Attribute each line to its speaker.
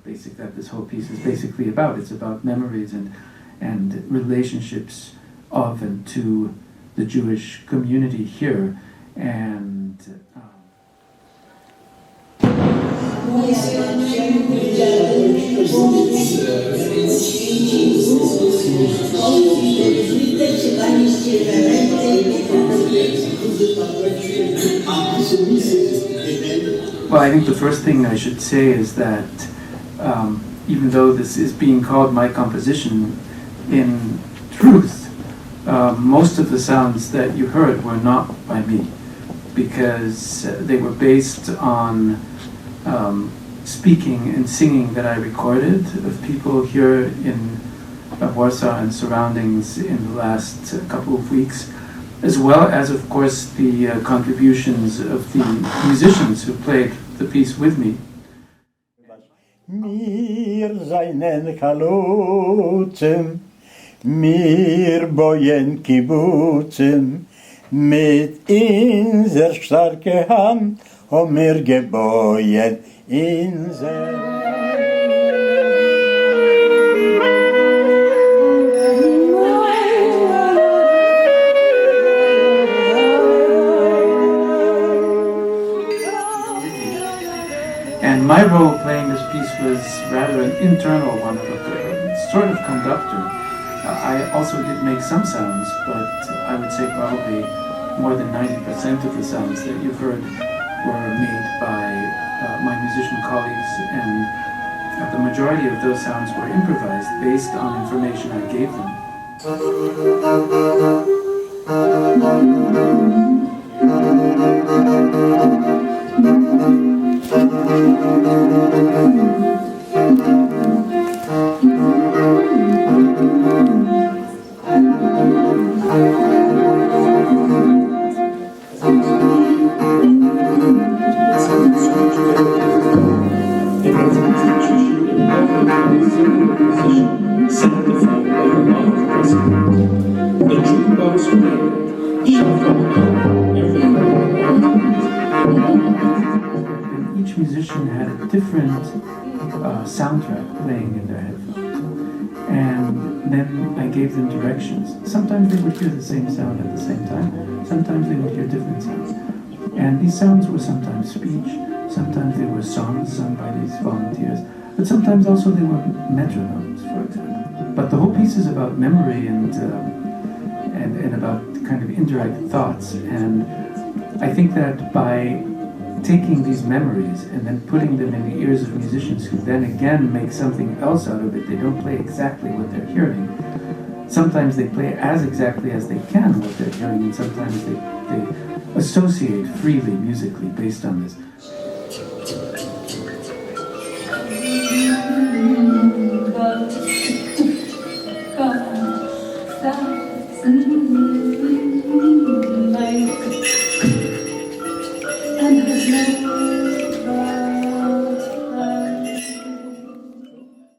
Speaker 1: basically that this whole piece is basically about. It's about memories and relationships of and to the Jewish community here, and well, I think the first thing I should say is that even though this is being called my composition, in truth, most of the sounds that you heard were not by me, because they were based on speaking and singing that I recorded of people here in Warsaw and surroundings in the last couple of weeks, as well as, of course, the contributions of the musicians who played the piece with me.
Speaker 2: Mir seinen Kalucem, mir bojen kibucem, mit inser starke Hand, mir gebojen inser.
Speaker 1: And my role playing this piece was rather an internal one, of a sort of conductor. I also did make some sounds, but I would say probably more than 90% of the sounds that you've heard were made by my musician colleagues, and the majority of those sounds were improvised based on information I gave them. And each musician had a different soundtrack playing in their headphones, and then I gave them directions. Sometimes they would hear the same sound at the same time, sometimes they would hear different sounds. And these sounds were sometimes speech, sometimes they were songs sung by these volunteers, but sometimes also they were metronomes, for example. But the whole piece is about memory and about kind of indirect thoughts. And I think that by taking these memories and then putting them in the ears of musicians who then again make something else out of it, they don't play exactly what they're hearing. Sometimes they play as exactly as they can what they're hearing, and sometimes they associate freely musically based on this.